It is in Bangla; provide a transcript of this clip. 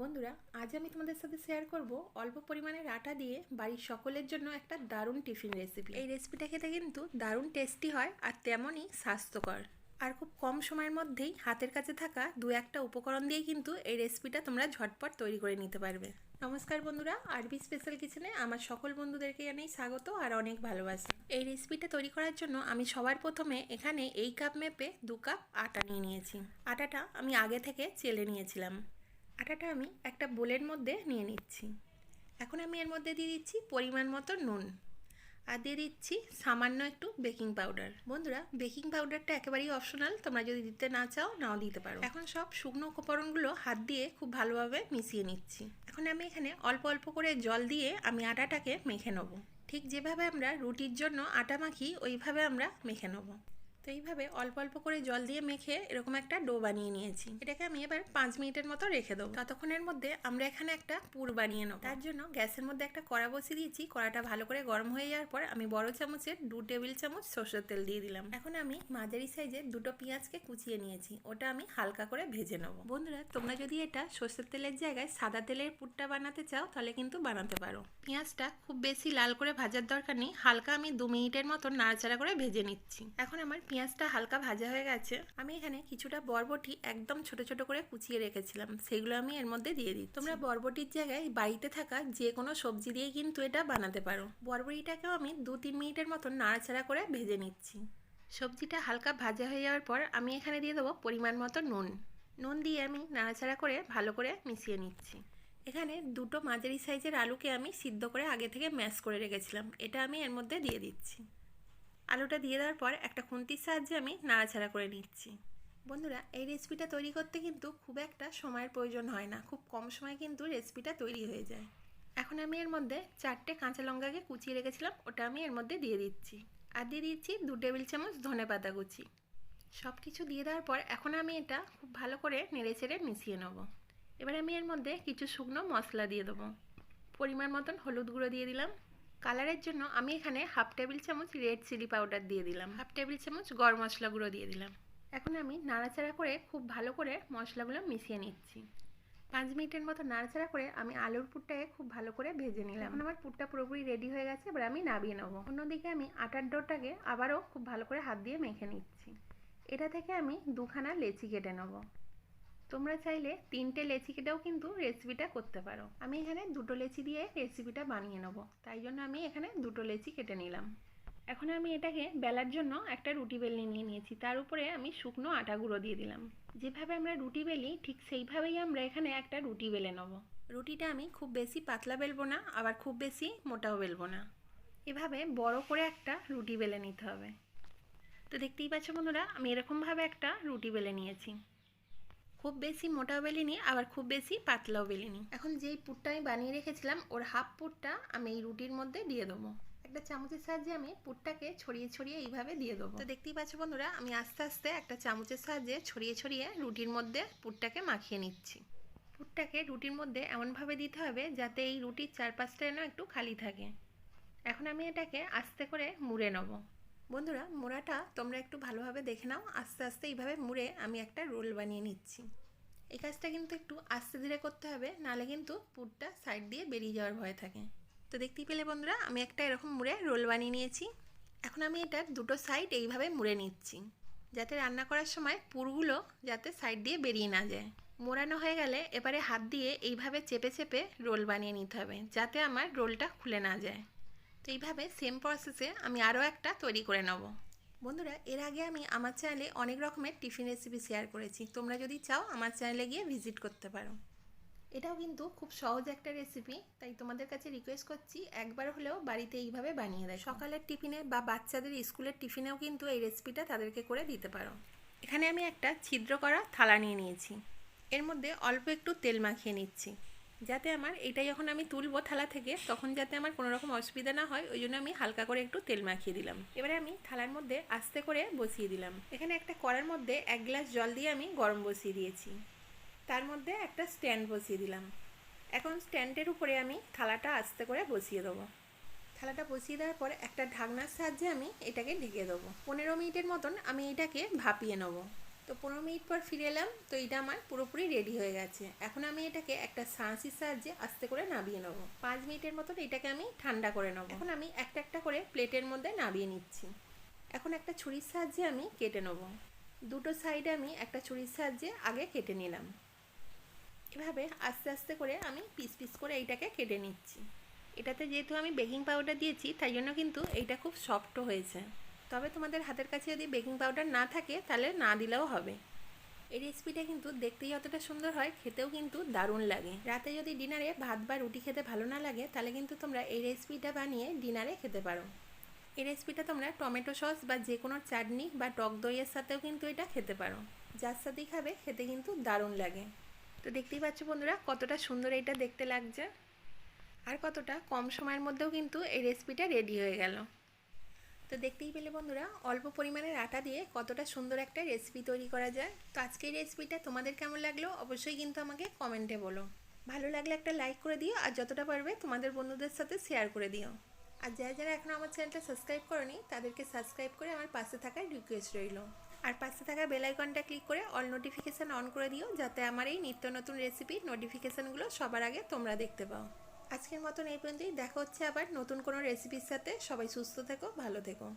বন্ধুরা, আজ আমি তোমাদের সাথে শেয়ার করব অল্প পরিমাণের আটা দিয়ে বাড়ির সকলের জন্য একটা দারুণ টিফিন রেসিপি। এই রেসিপিটা খেতে কিন্তু দারুণ টেস্টি হয় আর তেমনই স্বাস্থ্যকর। আর খুব কম সময়ের মধ্যেই হাতের কাছে থাকা দু একটা উপকরণ দিয়ে কিন্তু এই রেসিপিটা তোমরা ঝটপট তৈরি করে নিতে পারবে। নমস্কার বন্ধুরা, আরবি স্পেশাল কিচেনে আমার সকল বন্ধুদেরকে জানাই স্বাগত আর অনেক ভালোবাসা। এই রেসিপিটা তৈরি করার জন্য আমি সবার প্রথমে এখানে এই কাপ মেপে 2 কাপ আটা নিয়ে নিয়েছি। আটাটা আমি আগে থেকে চেলে নিয়েছিলাম। আটাটা আমি একটা বোলের মধ্যে নিয়ে নিচ্ছি। এখন আমি এর মধ্যে দিয়ে দিচ্ছি পরিমাণ মতো নুন আর দিয়ে দিচ্ছি সামান্য একটু বেকিং পাউডার। বন্ধুরা, বেকিং পাউডারটা একেবারেই অপশনাল, তোমরা যদি দিতে না চাও নাও দিতে পারো। এখন সব শুকনো উপকরণগুলো হাত দিয়ে খুব ভালোভাবে মিশিয়ে নিচ্ছি। এখন আমি এখানে অল্প অল্প করে জল দিয়ে আমি আটাটাকে মেখে নেব। ঠিক যেভাবে আমরা রুটির জন্য আটা মাখি ওইভাবে আমরা মেখে নেব। তো এইভাবে অল্প অল্প করে জল দিয়ে মেখে এরকম একটা ডো বানিয়ে নিয়েছি। এটাকে আমি এবার 5 মিনিটের মতো রেখে দেবো। ততক্ষণের মধ্যে আমরা এখানে একটা পুর বানিয়ে নেব। তার জন্য গ্যাসের মধ্যে একটা কড়া বসিয়ে দিয়েছি। কড়াটা ভালো করে গরম হয়ে যাওয়ার পর আমি বড় চামচের 2 টেবিল চামচ সরষের তেল দিয়ে দিলাম। এখন আমি মাঝারি সাইজের 2টো পেঁয়াজকে কুচিয়ে নিয়েছি, ওটা আমি হালকা করে ভেজে নেব। বন্ধুরা, তোমরা যদি এটা সরষের তেলের জায়গায় সাদা তেলের পুরটা বানাতে চাও তাহলে কিন্তু বানাতে পারো। পেঁয়াজটা খুব বেশি লাল করে ভাজার দরকার নেই, হালকা আমি 2 মিনিটের মতো নাড়াচাড়া করে ভেজে নিচ্ছি। এখন আমার পেঁয়াজটা হালকা ভাজা হয়ে গেছে। আমি এখানে কিছুটা বরবটি একদম ছোট ছোট করে কুচিয়ে রেখেছিলাম, সেগুলো আমি এর মধ্যে দিয়ে দিই। তোমরা বরবটির জায়গায় বাড়িতে থাকা যে কোনো সবজি দিয়ে কিন্তু এটা বানাতে পারো। বরবটিটাকেও আমি 2-3 মিনিটের মতো নাড়াচাড়া করে ভেজে নিচ্ছি। সবজিটা হালকা ভাজা হয়ে যাওয়ার পর আমি এখানে দিয়ে দেবো পরিমাণ মতো নুন দিয়ে আমি নাড়াচাড়া করে ভালো করে মিশিয়ে নিচ্ছি। এখানে 2টো মাঝারি সাইজের আলুকে আমি সিদ্ধ করে আগে থেকে ম্যাশ করে রেখেছিলাম, এটা আমি এর মধ্যে দিয়ে দিচ্ছি। আলুটা দিয়ে দেওয়ার পর একটা খুন্তির সাহায্যে আমি নাড়াচাড়া করে নিচ্ছি। বন্ধুরা, এই রেসিপিটা তৈরি করতে কিন্তু খুব একটা সময়ের প্রয়োজন হয় না, খুব কম সময়ে কিন্তু রেসিপিটা তৈরি হয়ে যায়। এখন আমি এর মধ্যে 4টে কাঁচা লঙ্কাকে কুচিয়ে রেখেছিলাম, ওটা আমি এর মধ্যে দিয়ে দিচ্ছি। আর দিয়ে দিচ্ছি 2 টেবিল চামচ ধনেপাতা কুচি। সব কিছু দিয়ে দেওয়ার পর এখন আমি এটা খুব ভালো করে নেড়েচেড়ে মিশিয়ে নেব। এবার আমি এর মধ্যে কিছু শুকনো মশলা দিয়ে দেবো। পরিমাণ মতন হলুদ গুঁড়ো দিয়ে দিলাম। কালারের জন্য আমি এখানে 1/2 টেবিল চামচ রেড চিলি পাউডার দিয়ে দিলাম। 1/2 টেবিল চামচ গরম মশলা গুঁড়ো দিয়ে দিলাম। এখন আমি নাড়াচাড়া করে খুব ভালো করে মশলাগুলো মিশিয়ে নিচ্ছি। 5 মিনিটের মতো নাড়াচাড়া করে আমি আলুর পুরটাকে খুব ভালো করে ভেজে নিলাম। এখন আমার পুরটা পুরোপুরি রেডি হয়ে গেছে, এবার আমি নামিয়ে নেবো। অন্যদিকে আমি আটার ডোটাকে আবারও খুব ভালো করে হাত দিয়ে মেখে নিচ্ছি। এটা থেকে আমি 2খানা লেচি কেটে নেবো। তোমরা চাইলে 3টে লেচি কেটেও কিন্তু রেসিপিটা করতে পারো। আমি এখানে 2টো লেচি দিয়ে রেসিপিটা বানিয়ে নেবো, তাই জন্য আমি এখানে 2টো লেচি কেটে নিলাম। এখন আমি এটাকে বেলার জন্য একটা রুটি বেলনি নিয়ে নিয়েছি, তার উপরে আমি শুকনো আটা গুঁড়ো দিয়ে দিলাম। যেভাবে আমরা রুটি বেলি ঠিক সেইভাবেই আমরা এখানে একটা রুটি বেলে নেব। রুটিটা আমি খুব বেশি পাতলা বেলবো না, আবার খুব বেশি মোটাও বেলবো না। এভাবে বড় করে একটা রুটি বেলে নিতে হবে। তো দেখতেই পাচ্ছ বন্ধুরা, আমি এরকমভাবে একটা রুটি বেলে নিয়েছি। খুব বেশি মোটাও বেলিনি, আবার খুব বেশি পাতলাও বেলিনি। এখন যেই পুরটা আমি বানিয়ে রেখেছিলাম ওর হাফ পুরটা আমি এই রুটির মধ্যে দিয়ে দেবো। একটা চামচের সাহায্যে আমি পুরটাকে ছড়িয়ে ছড়িয়ে এইভাবে দিয়ে দেবো। তো দেখতেই পাচ্ছ বন্ধুরা, আমি আস্তে আস্তে একটা চামচের সাহায্যে ছড়িয়ে ছড়িয়ে রুটির মধ্যে পুরটাকে মাখিয়ে নিচ্ছি। পুরটাকে রুটির মধ্যে এমনভাবে দিতে হবে যাতে এই রুটির চারপাশটা যেন একটু খালি থাকে। এখন আমি এটাকে আস্তে করে মুড়ে নেব। বন্ধুরা, মোড়াটা তোমরা একটু ভালোভাবে দেখে নাও। আস্তে আস্তে এইভাবে মুড়ে আমি একটা রোল বানিয়ে নিচ্ছি। এই কাজটা কিন্তু একটু আস্তে ধীরে করতে হবে, নাহলে কিন্তু পুরটা সাইড দিয়ে বেরিয়ে যাওয়ার ভয় থাকে। তো দেখতেই পেলে বন্ধুরা, আমি একটা এরকম মুড়ে রোল বানিয়ে নিয়েছি। এখন আমি এটার 2টো সাইড এইভাবে মুড়ে নিচ্ছি, যাতে রান্না করার সময় পুরগুলো যাতে সাইড দিয়ে বেরিয়ে না যায়। মোড়ানো হয়ে গেলে এবারে হাত দিয়ে এইভাবে চেপে চেপে রোল বানিয়ে নিতে হবে, যাতে আমার রোলটা খুলে না যায়। তো এইভাবে সেম প্রসেসে আমি আরও একটা তৈরি করে নেব। বন্ধুরা, এর আগে আমি আমার চ্যানেলে অনেক রকমের টিফিন রেসিপি শেয়ার করেছি, তোমরা যদি চাও আমার চ্যানেলে গিয়ে ভিজিট করতে পারো। এটাও কিন্তু খুব সহজ একটা রেসিপি, তাই তোমাদের কাছে রিকোয়েস্ট করছি একবার হলেও বাড়িতে এইভাবে বানিয়ে দেয়। সকালের টিফিনে বা বাচ্চাদের স্কুলের টিফিনেও কিন্তু এই রেসিপিটা তাদেরকে করে দিতে পারো। এখানে আমি একটা ছিদ্র করা থালা নিয়ে নিয়েছি, এর মধ্যে অল্প একটু তেল মাখিয়ে নিচ্ছি, যাতে আমার এটা যখন আমি তুলবো থালা থেকে তখন যাতে আমার কোনো রকম অসুবিধা না হয়, ওই জন্য আমি হালকা করে একটু তেল মাখিয়ে দিলাম। এবারে আমি থালার মধ্যে আস্তে করে বসিয়ে দিলাম। এখানে একটা কড়ার মধ্যে 1 গ্লাস জল দিয়ে আমি গরম বসিয়ে দিয়েছি। তার মধ্যে একটা স্ট্যান্ড বসিয়ে দিলাম। এখন স্ট্যান্ডের উপরে আমি থালাটা আস্তে করে বসিয়ে দেবো। থালাটা বসিয়ে দেওয়ার পর একটা ঢাকনার সাহায্যে আমি এটাকে ঢেকে দেবো। 15 মিনিটের মতন আমি এটাকে ভাপিয়ে নেবো। তো 15 মিনিট পর ফিরে এলাম। তো এটা আমার পুরোপুরি রেডি হয়ে গেছে। এখন আমি এটাকে একটা ছাঁচির সাহায্যে আস্তে করে নাবিয়ে নেবো। 5 মিনিটের মতন এটাকে আমি ঠান্ডা করে নেবো। এখন আমি একটা একটা করে প্লেটের মধ্যে নাবিয়ে নিচ্ছি। এখন একটা ছুরির সাহায্যে আমি কেটে নেব। দুটো সাইডে আমি একটা ছুরির সাহায্যে আগে কেটে নিলাম। এভাবে আস্তে আস্তে করে আমি পিস পিস করে এইটাকে কেটে নিচ্ছি। এটাতে যেহেতু আমি বেকিং পাউডার দিয়েছি তাই জন্য কিন্তু এইটা খুব সফট হয়েছে। তবে তোমাদের হাতের কাছে যদি বেকিং পাউডার না থাকে তাহলে না দিলেও হবে। এই রেসিপিটা কিন্তু দেখতেই যতটা সুন্দর হয়, খেতেও কিন্তু দারুণ লাগে। রাতে যদি ডিনারে ভাত বা রুটি খেতে ভালো না লাগে তাহলে কিন্তু তোমরা এই রেসিপিটা বানিয়ে ডিনারে খেতে পারো। এই রেসিপিটা তোমরা টমেটো সস বা যে কোনো চাটনি বা টক দইয়ের সাথেও কিন্তু এটা খেতে পারো। যার সাথেই খাবে খেতে কিন্তু দারুণ লাগে। তো দেখতেই পাচ্ছ বন্ধুরা কতটা সুন্দর এটা দেখতে লাগছে, আর কতটা কম সময়ের মধ্যেও কিন্তু এই রেসিপিটা রেডি হয়ে গেল। তো দেখতেই পেলে বন্ধুরা অল্প পরিমাণের আটা দিয়ে কতটা সুন্দর একটা রেসিপি তৈরি করা যায়। তো আজকের রেসিপিটা তোমাদের কেমন লাগলো অবশ্যই কিন্তু আমাকে কমেন্টে বলো। ভালো লাগলে একটা লাইক করে দিও, আর যতটা পারবে তোমাদের বন্ধুদের সাথে শেয়ার করে দিও। আর যারা যারা এখনও আমার চ্যানেলটা সাবস্ক্রাইব করনি তাদেরকে সাবস্ক্রাইব করে আমার পাশে থাকার রিকোয়েস্ট রইল। আর পাশে থাকা বেল আইকনটা ক্লিক করে অল নোটিফিকেশান অন করে দিও, যাতে আমার এই নিত্য নতুন রেসিপির নোটিফিকেশানগুলো সবার আগে তোমরা দেখতে পাও। আজকের মতন এই পর্যন্তই। দেখা হচ্ছে আবার নতুন কোনো রেসিপির সাথে। সবাই সুস্থ থেকো, ভালো থেকো।